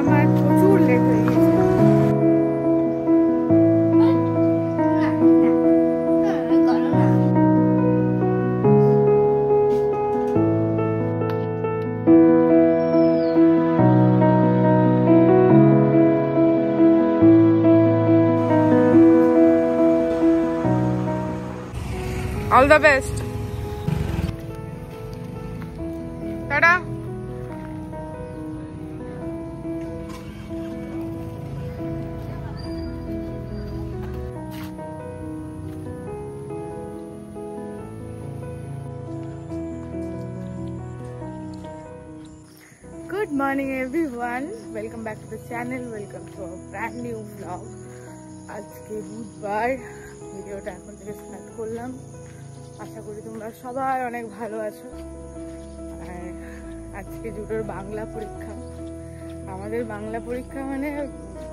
আমার প্রচুর লেট হয়ে গেছে। All the best. Ta-da. Good morning everyone. Welcome back to the channel. Welcome to a brand new vlog. আজকে বুধবার, ভিডিওটা এখন থেকে স্টার্ট করলাম। আশা করি তোমরা সবাই অনেক ভালো আছো। আর আজকে জুটোর বাংলা পরীক্ষা। আমাদের বাংলা পরীক্ষা মানে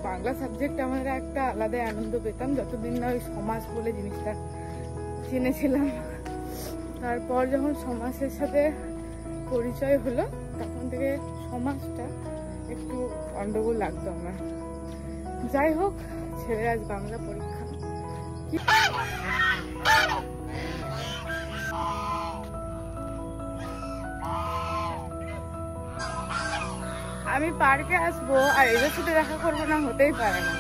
বাংলা সাবজেক্ট আমাদের একটা আলাদা আনন্দ পেতাম যতদিন না ওই সমাজ বলে জিনিসটা চিনেছিলাম। তারপর যখন সমাজের সাথে পরিচয় হলো তখন থেকে সমাজটা একটু গন্ডগোল লাগতো আমার। যাই হোক, ছেলে আজ বাংলা পরীক্ষা। আমি পার্কে আসবো আর এদের সাথে দেখা করবো না, হতেই পারে না।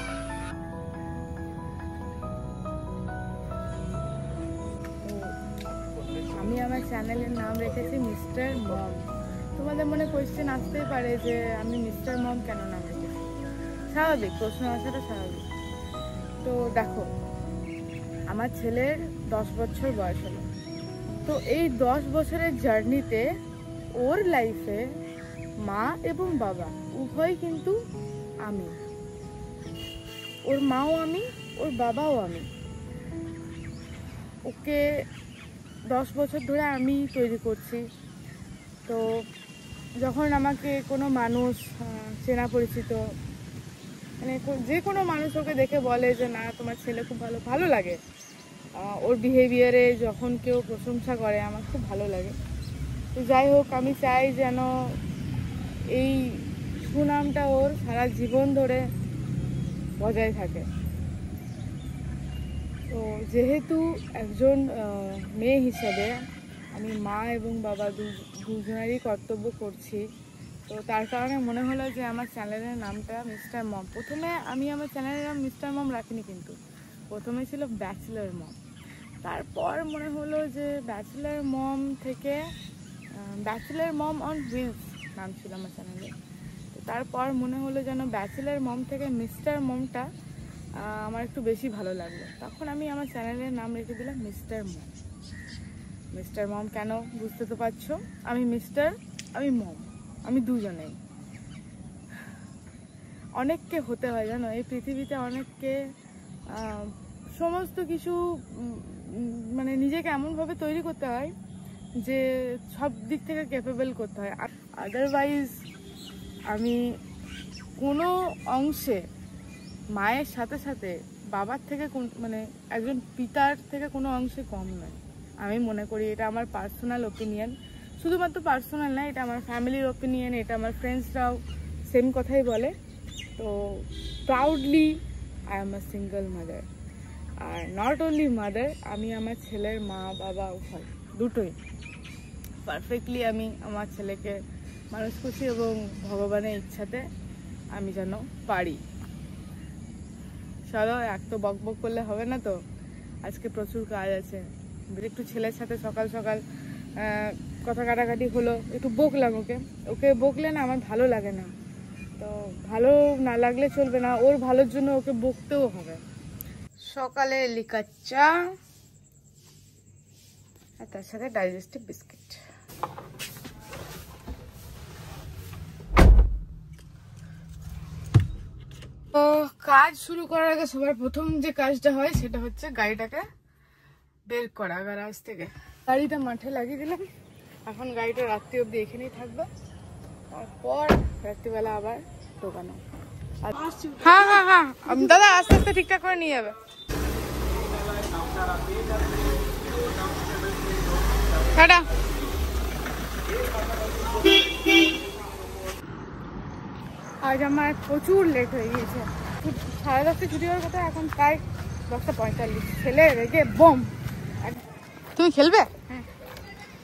আমি আমার চ্যানেলের নাম রেখেছি মিস্টার মম। তোমাদের মনে কোয়েশ্চেন আসতেই পারে যে আমি মিস্টার মম কেন নাম রেখেছি। স্বাভাবিক, প্রশ্ন আসাটা স্বাভাবিক। তো দেখো, আমার ছেলের 10 বছর বয়স হলো। তো এই 10 বছরের জার্নিতে ওর লাইফে মা এবং বাবা উভয় কিন্তু আমি। ওর মাও আমি, ওর বাবাও আমি। ওকে 10 বছর ধরে আমি তৈরি করছি। তো যখন আমাকে কোনো মানুষ চেনা পরিচিত মানে যে কোনো মানুষ ওকে দেখে বলে যে না তোমার ছেলে খুব ভালো, ভালো লাগে। ওর বিহেভিয়ারে যখন কেউ প্রশংসা করে আমার খুব ভালো লাগে। তো যাই হোক, আমি চাই যেন এই সুনামটা ওর সারা জীবন ধরে বজায় থাকে। তো যেহেতু একজন মেয়ে হিসেবে আমি মা এবং বাবা দুজনেরই কর্তব্য করছি, তো তার কারণে মনে হলো যে আমার চ্যানেলের নামটা মিস্টার মম। প্রথমে আমি আমার চ্যানেলের নাম মিস্টার মম রাখিনি, কিন্তু প্রথমে ছিল ব্যাচেলার মম। তারপর মনে হলো যে ব্যাচেলার মম থেকে ব্যাচেলার মম অন হুইলস নাম ছিল আমার চ্যানেলে। তো তারপর মনে হলো যেন ব্যাচেলার মম থেকে মিস্টার মমটা আমার একটু বেশি ভালো লাগলো। তখন আমি আমার চ্যানেলের নাম রেখে দিলাম মিস্টার মম। মিস্টার মম কেন বুঝতে তো পারছো। আমি মিস্টার, আমি মম, আমি দুজনেই। অনেককে হতে হয় জানো, এই পৃথিবীতে অনেককে সমস্ত কিছু মানে নিজেকে এমনভাবে তৈরি করতে হয় যে সব দিক থেকে ক্যাপেবল করতে হয়। আদারওয়াইজ আমি কোনো অংশে মায়ের সাথে সাথে বাবার থেকে মানে একজন পিতার থেকে কোনো অংশে কম নয় আমি মনে করি। এটা আমার পার্সোনাল ওপিনিয়ন, শুধুমাত্র পার্সোনাল না, এটা আমার ফ্যামিলির ওপিনিয়ন, এটা আমার ফ্রেন্ডসরাও সেম কথাই বলে। তো proudly I am a single mother. Are not only mother, আমি আমার ছেলের মা বাবা উভয় দুটোই পারফেক্টলি আমি আমার ছেলেকে মানুষ করছি এবং ভগবানের ইচ্ছাতে আমি যেন পারি। চলো, এক তো বক বক করলে হবে না, তো আজকে প্রচুর কাজ আছে। একটু ছেলের সাথে সকাল সকাল কথা কাটাকাটি হলো, একটু বকলাম ওকে। ওকে বকলে না আমার ভালো লাগে না, তো ভালো না লাগলে চলবে না, ওর ভালোর জন্য ওকে বকতেও হবে। সকালে লিকার চা আর তার সাথে ডাইজেস্টিভ বিস্কিট। তো কাজ শুরু করার আগে সবার প্রথম যে কাজটা হয় সেটা হচ্ছে গাড়িটাকে বের করা গ্যারাজ থেকে। গাড়িটা মাঠে লাগিয়ে দিলাম, এখন গাড়িটা রাত্রি অবধি এখানেই থাকবে, তারপর রাত্রিবেলা আবার ঢোকানো। হ্যাঁ হ্যাঁ হ্যাঁ দাদা, আস্তে আস্তে ঠিকঠাক করে নিয়ে যাবে। টাটা। আজ আমার প্রচুর লেট হয়ে গিয়েছে। 10:30 ছুটি হওয়ার কথা, এখন প্রায় 10:45। ছেলে রেগে বোম। তুমি খেলবে? হ্যাঁ।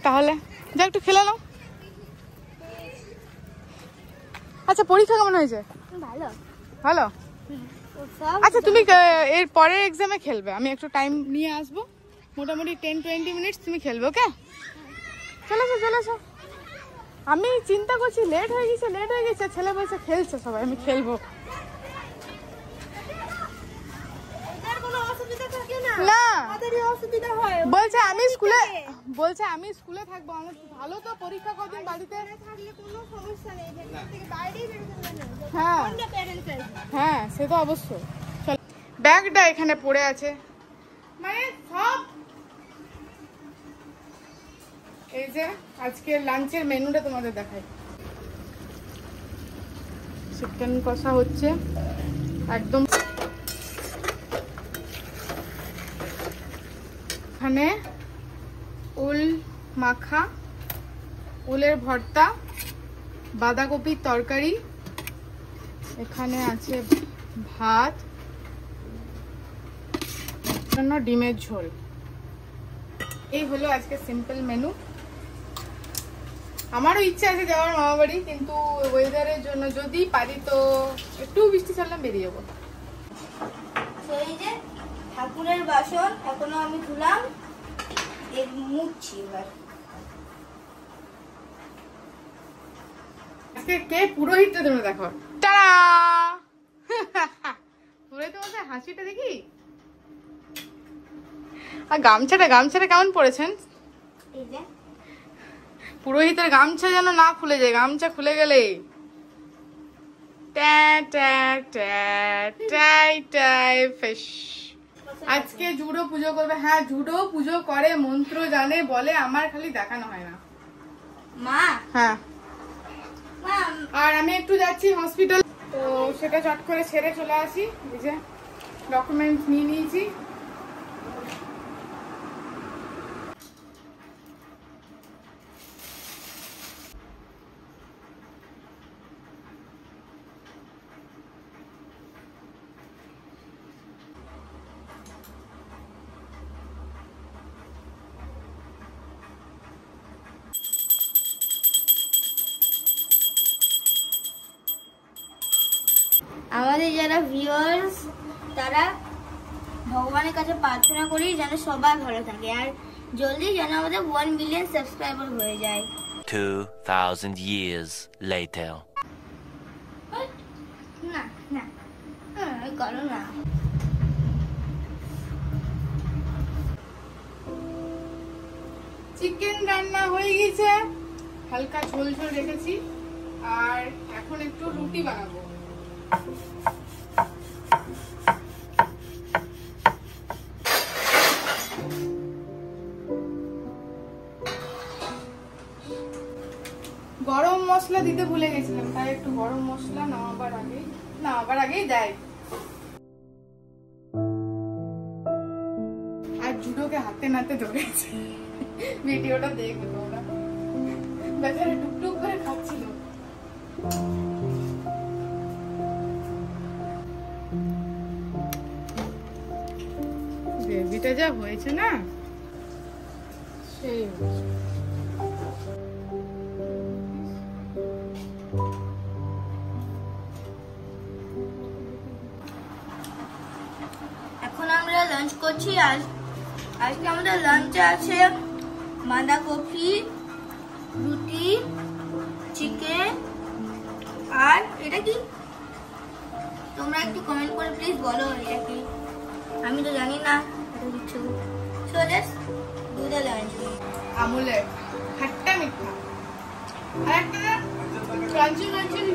তাহলে যা একটু খেলে নাও। আচ্ছা, পরীক্ষা কেমন হয়েছে? ভালো। ভালো? আচ্ছা, তুমি এর পরের এক্সামে খেলবে, আমি একটু টাইম নিয়ে আসবো, মোটামুটি 10-20 মিনিটস তুমি খেলবে, ওকে? চলে এসো। আমি চিন্তা করছি লেট হয়ে গেছে, ছেলে বলছে খেলছে সবাই, আমি খেলবো না। বলছে আমি স্কুলে থাকবো। আমার ভালো তো, পরীক্ষা কদিন বাড়িতে থাকলে কোনো সমস্যা নেই, হ্যাঁ সে তো অবশ্যই। চল, ব্যাগটা এখানে পড়ে আছে, মানে সব। এই যে আজকের লাঞ্চের মেনুটা তোমাদের দেখাই। চিকেন কষা হচ্ছে একদম। এখানে উল মাখা, উলের ভর্তা, বাঁধাকপির তরকারি, এখানে আছে ভাত, ডিমের ঝোল। এই হলো আজকে সিম্পল মেনু। আমারও ইচ্ছা আছে যাওয়ার মামা বাড়ি, কিন্তু ওয়েদারের জন্য যদি পারি তো একটু বৃষ্টি ছাড়লাম বেরিয়ে যাবো। এই যে ঠাকুরের বাসন এখনো আমি ধুলাম, মুছছি এবার। আজকে কে পুরোহিতটা তোমরা দেখো। টাড়া পুরোহিত মশাই হাসিটা দেখি। আর গামছাটা কেমন পড়েছেন? এই যে পুরোহিতের গামছা যেন না খুলে যায়, গামছা খুলে গেলে আজকে জুডো পুজো করবে। হ্যাঁ, জুডো পুজো করে, মন্ত্র জানে, বলে, আমার খালি দেখানো হয় না মা। হ্যাঁ, আর আমি একটু যাচ্ছি হসপিটাল, তো সেটা চট করে ছেড়ে চলে আসি। এই যে ডকুমেন্ট নিয়ে নিয়েছি। আমাদের যারা ভিউয়ার্স, তারা ভগবানের কাছে প্রার্থনা করি যেন সবাই ভালো থাকে, আর জলদি যেন আমাদের 1 মিলিয়ন সাবস্ক্রাইবার হয়ে যায়। 2000 years later. না করো না। চিকেন রান্না হয়ে গেছে, হালকা ঝোল রেখেছি, আর এখন একটু রুটি বানাবো। গরম মশলা দিতে ভুলে গেছিলাম, তাই একটু গরম মশলা নামাবার আগেই দেয়। আর জুডোকে হাতে নাতে ধরেছে, ভিডিওটা দেখবে তোমরা, বেচারা টুকটুক করে খাচ্ছিল। গ্রেভিটা যা হয়েছে না, সেই এখন আমরা লাঞ্চ করছি। আজকে আমাদের লাঞ্চে আছে বাঁধাকপি, রুটি, চিকেন, আর এটা কি তোমরা একটু কমেন্ট করে প্লিজ বলো এটা কি, আমি তো জানি না এটা কিছু। So let's do the lunch. আমুলের খাট্টা মিঠা, আর একটা ক্রাঞ্চি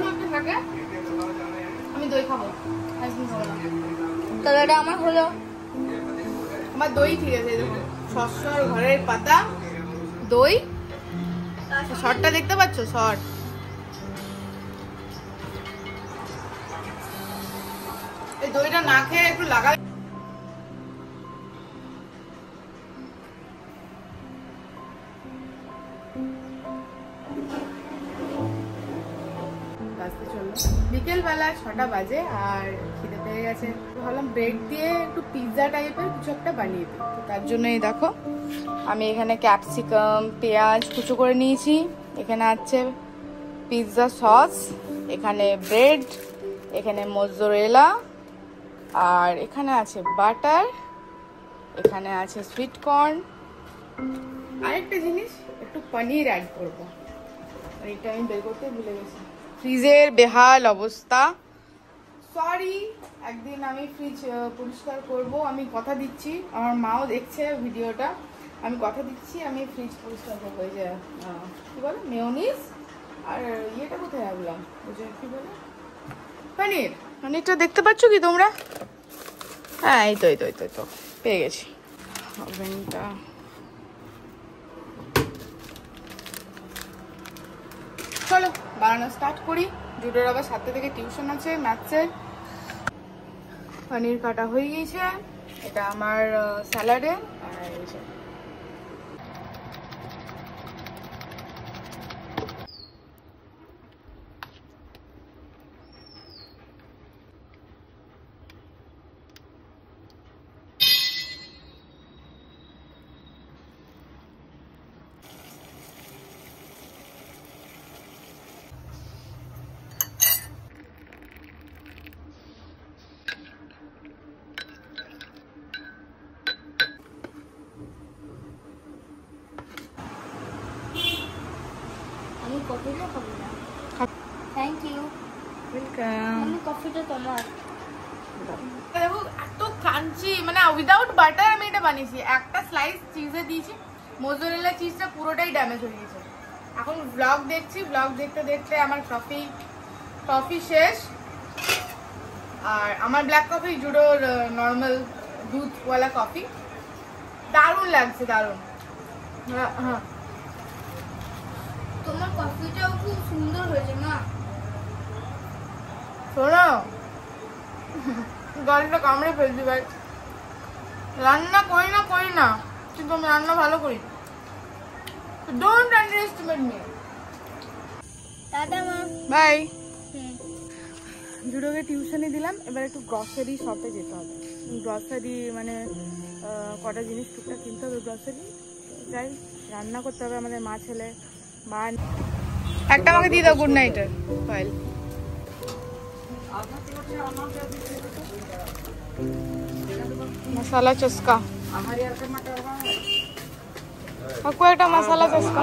একটা থাকে। আমি দই খাবো, আইসক্রিম খাবো না। তাহলে এটা আমার হলো। আমার দই ঠিক আছে, দেখুন শস্যর ঘরের পাতা, দই, শর্টটা দেখতে পাচ্ছ, শর্ট। এই দইটা না খেয়ে একটু লাগা। আসতে চললো। বিকেলবেলা 6টা বাজে আর খিদে পেয়ে গেছে। ভাবলাম ব্রেড দিয়ে একটু পিৎজা টাইপের কিছু একটা বানিয়ে দিই। তো তার জন্যই দেখো আমি এখানে ক্যাপসিকাম পেঁয়াজ কুচো করে নিয়েছি, এখানে আছে পিৎজা সস, এখানে ব্রেড, এখানে মোজ্জারেলা, আর এখানে আছে বাটার, এখানে আছে সুইট কর্ন, আরেকটা জিনিস একটু পনির অ্যাড করবো, এটা আমি বের করতে ভুলে গেছি। ফ্রিজের বেহাল অবস্থা, সরি। একদিন আমি ফ্রিজ পরিষ্কার করব, আমি কথা দিচ্ছি। আমার মাও দেখছে ভিডিওটা, আমি কথা দিচ্ছি আমি ফ্রিজ পরিষ্কার করবো। এই যে কি বলে মেয়োনিজ আর ইয়েটা কোথায় রাখলাম, ওই যে কি বলে পনির, পনিরটা দেখতে পাচ্ছ কি তোমরা? হ্যাঁ এই তো এই তো এই তো এই তো পেয়ে গেছি। ওভেনটা চলো বানানো স্টার্ট করি। জুডোর আবার 7টা থেকে টিউশন আছে ম্যাথসের। পনির কাটা হয়ে গিয়েছে, এটা আমার স্যালাডে। আর আমি কফিটা খাবো না। Thank you. ওয়েলকাম। আমি কফিটা তোমার। দেখো এত ক্রাঞ্চি, মানে উইদাউট বাটার আমি এটা বানিয়েছি। একটা স্লাইস চিজে দিয়েছি, মোজারেলা চিজটা পুরোটাই ড্যামেজ হয়ে গেছে। এখন ব্লগ দেখছি, ব্লগ দেখতে দেখতে আমার কফি শেষ। আর আমার ব্ল্যাক কফি, জুডোর নর্মাল দুধওয়ালা কফি। দারুণ লাগছে, দারুণ। হ্যাঁ তোমার কফিটাও খুব সুন্দর হয়েছে না? শোনো, গালটা কামড়ে ফেলছি ভাই। রান্না করি না কিন্তু আমি রান্না ভালো করি। Don't underestimate me. টাটা মা। বাই। জুডোকে টিউশনে দিলাম, এবার একটু গ্রসারি শপে যেতে হবে। গ্রসারি মানে কটা জিনিস টুকটাক কিনতে হবে গ্রসারি। যাই রান্না করতে হবে আমাদের মা ছেলে। মা একটা আমাকে দিয়ে দাও গুড নাইটের ফাইল। मसाला चस्का आपको एक मसाला चस्का